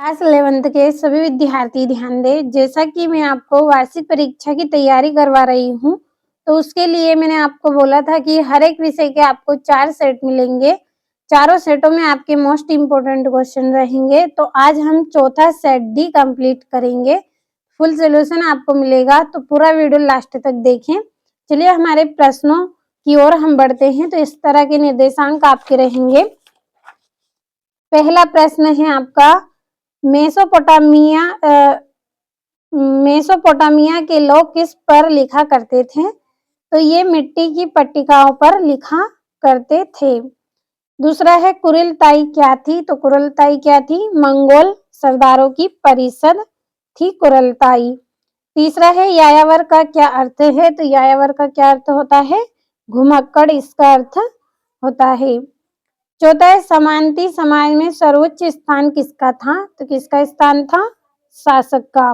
Class 11th के सभी विद्यार्थी ध्यान दें। जैसा कि मैं आपको वार्षिक परीक्षा की तैयारी करवा रही हूँ, तो उसके लिए मैंने आपको बोला था कि हर एक विषय के आपको 4 सेट मिलेंगे। चारों सेटों में आपके मोस्ट इम्पोर्टेंट क्वेश्चन रहेंगे। तो आज हम चौथा सेट डी कंप्लीट करेंगे। फुल सॉल्यूशन आपको मिलेगा, तो पूरा वीडियो लास्ट तक देखें। चलिए हमारे प्रश्नों की ओर हम बढ़ते हैं। तो इस तरह के निर्देशांक आपके रहेंगे। पहला प्रश्न है आपका, मेसोपोटामिया के लोग किस पर लिखा करते थे? तो ये मिट्टी की पट्टिकाओं पर लिखा करते थे। दूसरा है, कुरिलताई क्या थी? तो कुरिलताई क्या थी? मंगोल सरदारों की परिषद थी कुरिलताई। तीसरा है, यायावर का क्या अर्थ है? तो यायावर का क्या अर्थ होता है? घुमक्कड़ इसका अर्थ होता है। चौथा है, समांति समाज में सर्वोच्च स्थान किसका था? तो किसका स्थान था? शासक का।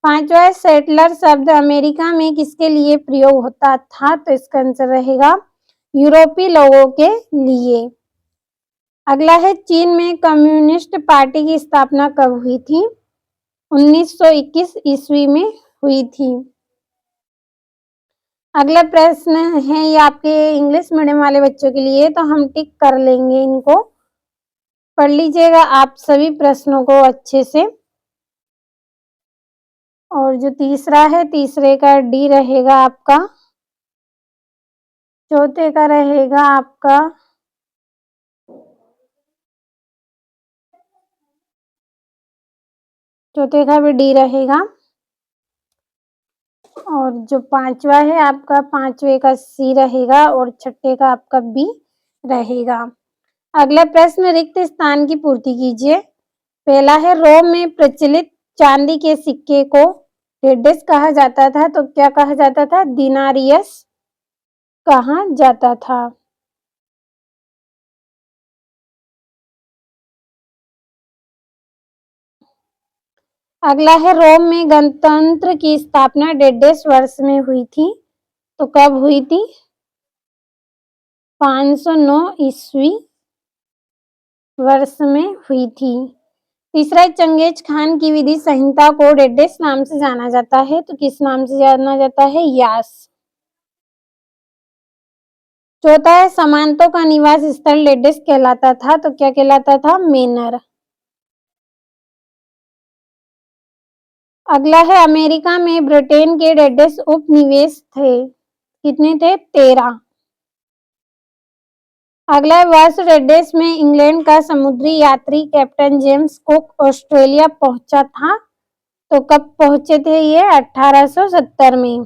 पांचवा है, सेटलर शब्द अमेरिका में किसके लिए प्रयोग होता था? तो इसका आंसर रहेगा यूरोपीय लोगों के लिए। अगला है, चीन में कम्युनिस्ट पार्टी की स्थापना कब हुई थी? 1921 ईस्वी में हुई थी। अगला प्रश्न है, ये आपके इंग्लिश मीडियम वाले बच्चों के लिए, तो हम टिक कर लेंगे इनको। पढ़ लीजिएगा आप सभी प्रश्नों को अच्छे से। और जो तीसरा है, तीसरे का डी रहेगा आपका। चौथे का रहेगा आपका चौथे का भी डी रहेगा। और जो पांचवा है आपका, पांचवे का सी रहेगा और छठे का आपका बी रहेगा। अगला प्रश्न, रिक्त स्थान की पूर्ति कीजिए। पहला है, रोम में प्रचलित चांदी के सिक्के को डेडेस कहा जाता था। तो क्या कहा जाता था? दिनारियस कहा जाता था। अगला है, रोम में गणतंत्र की स्थापना डेडेस वर्ष में हुई थी। तो कब हुई थी? 509 ईस्वी वर्ष में हुई थी। तीसरा, चंगेज खान की विधि संहिता को डेडेस नाम से जाना जाता है। तो किस नाम से जाना जाता है? यास। चौथा है, सामंतों का निवास स्थल डेडेस कहलाता था। तो क्या कहलाता था? मेनर। अगला है, अमेरिका में ब्रिटेन के डेडेस उपनिवेश थे। कितने थे? 13। अगला है, वर्ष डेडेस में इंग्लैंड का समुद्री यात्री कैप्टन जेम्स कुक ऑस्ट्रेलिया पहुंचा था। तो कब पहुंचे थे ये? 1870 में।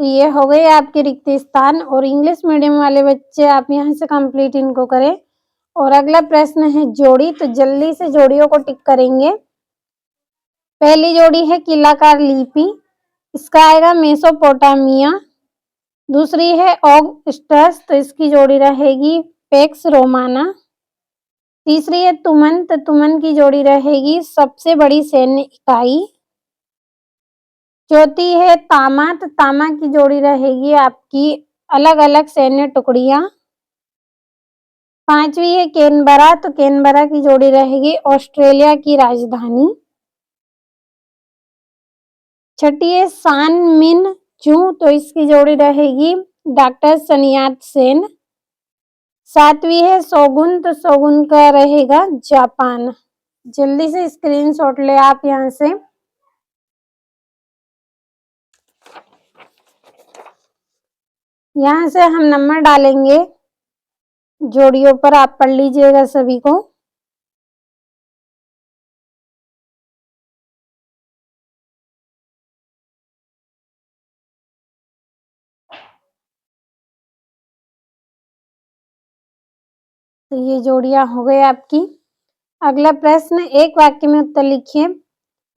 तो ये हो गए आपके रिक्त स्थान। और इंग्लिश मीडियम वाले बच्चे आप यहाँ से कंप्लीट इनको करें। और अगला प्रश्न है जोड़ी। तो जल्दी से जोड़ियों को टिक करेंगे। पहली जोड़ी है किलाकार लिपि, इसका आएगा मेसोपोटामिया। दूसरी है ऑगस्टस, तो इसकी जोड़ी रहेगी पेक्स रोमाना। तीसरी है तुमन, तो तुमन की जोड़ी रहेगी सबसे बड़ी सैन्य इकाई। चौथी है तामा, तो तामा की जोड़ी रहेगी आपकी अलग अलग सैन्य टुकड़ियां। पांचवी है कैनबरा, तो कैनबरा की जोड़ी रहेगी ऑस्ट्रेलिया की राजधानी। छठी है सान मिन चू, तो इसकी जोड़ी रहेगी डॉक्टर सनियात सेन। सातवीं है शोगुन, तो शोगुन का रहेगा जापान। जल्दी से स्क्रीनशॉट ले आप यहाँ से। यहाँ से हम नंबर डालेंगे जोड़ियों पर, आप पढ़ लीजिएगा सभी को। तो ये जोड़ियां हो गई आपकी। अगला प्रश्न, एक वाक्य में उत्तर लिखिए।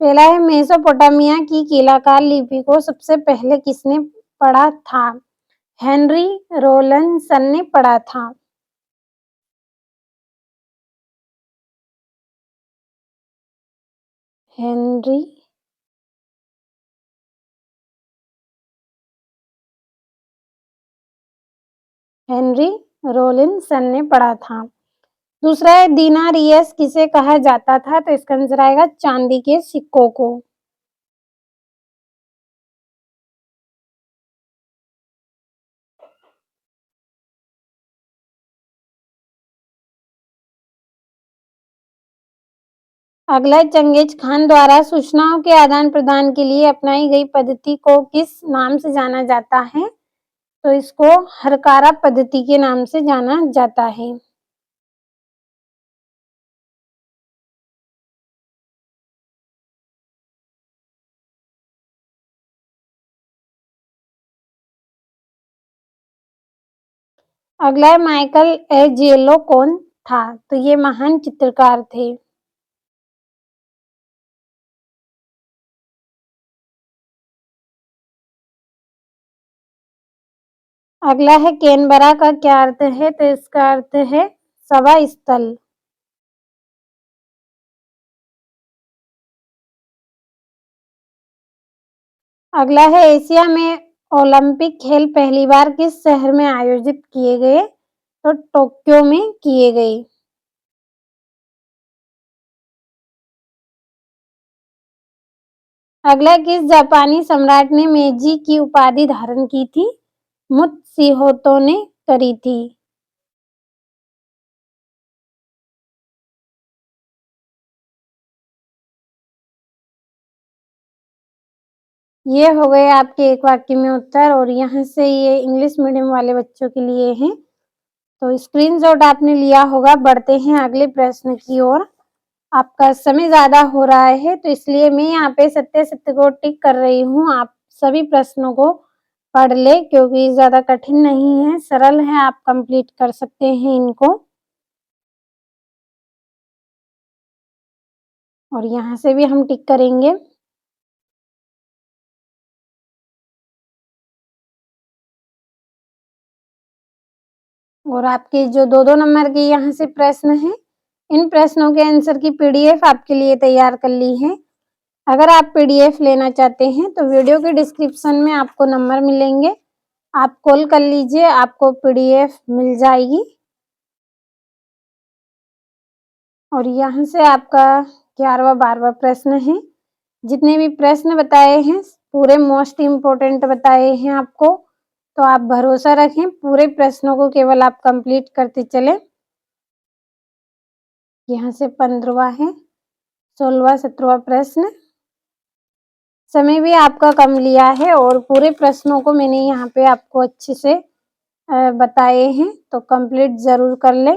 पहला है, मेसोपोटामिया की कीलाकार लिपि को सबसे पहले किसने पढ़ा था? हेनरी रोलनसन ने पढ़ा था। हेनरी रोलिंसन ने पढ़ा था। दूसरा है दिनारियस किसे कहा जाता था, तो इसका आंसर आएगा चांदी के सिक्कों को। अगला है चंगेज खान द्वारा सूचनाओं के आदान प्रदान के लिए अपनाई गई पद्धति को किस नाम से जाना जाता है, तो इसको हरकारा पद्धति के नाम से जाना जाता है। अगला है माइकल एंजेलो कौन था, तो ये महान चित्रकार थे। अगला है कैनबरा का क्या अर्थ है, तो इसका अर्थ है सभा स्थल। अगला है एशिया में ओलंपिक खेल पहली बार किस शहर में आयोजित किए गए, तो टोक्यो में किए गए। अगला किस जापानी सम्राट ने मेजी की उपाधि धारण की थी, मुत्सुहितो ने करी थी। ये हो गए आपके एक वाक्य में उत्तर, और यहाँ से ये इंग्लिश मीडियम वाले बच्चों के लिए हैं, तो स्क्रीनशॉट आपने लिया होगा। बढ़ते हैं अगले प्रश्न की ओर। आपका समय ज्यादा हो रहा है, तो इसलिए मैं यहाँ पे सत्य सत्य को टिक कर रही हूँ। आप सभी प्रश्नों को पढ़ ले, क्योंकि ज्यादा कठिन नहीं है, सरल है, आप कंप्लीट कर सकते हैं इनको। और यहाँ से भी हम टिक करेंगे। और आपके जो 2-2 नंबर के यहाँ से प्रश्न हैं, इन प्रश्नों के आंसर की पीडीएफ आपके लिए तैयार कर ली है। अगर आप पीडीएफ लेना चाहते हैं तो वीडियो के डिस्क्रिप्शन में आपको नंबर मिलेंगे, आप कॉल कर लीजिए, आपको पीडीएफ मिल जाएगी। और यहाँ से आपका 11वां 12वां प्रश्न है। जितने भी प्रश्न बताए हैं पूरे मोस्ट इम्पोर्टेंट बताए हैं आपको, तो आप भरोसा रखें, पूरे प्रश्नों को केवल आप कंप्लीट करते चले। यहाँ से 15वां है, 16वां 17वां प्रश्न। समय भी आपका कम लिया है और पूरे प्रश्नों को मैंने यहाँ पे आपको अच्छे से बताए हैं, तो कंप्लीट जरूर कर ले।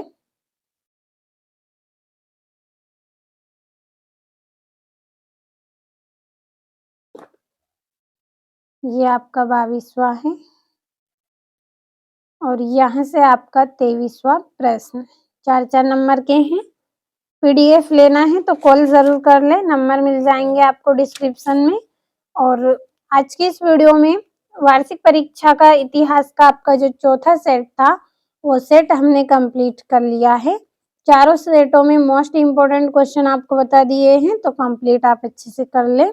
ये आपका 22वां है, और यहाँ से आपका 23वां प्रश्न। 4-4 नंबर के हैं। पीडीएफ लेना है तो कॉल जरूर कर ले, नंबर मिल जाएंगे आपको डिस्क्रिप्शन में। और आज की इस वीडियो में वार्षिक परीक्षा का इतिहास का आपका जो चौथा सेट था, वो सेट हमने कंप्लीट कर लिया है। चारों सेटों में मोस्ट इम्पोर्टेंट क्वेश्चन आपको बता दिए हैं, तो कंप्लीट आप अच्छे से कर ले।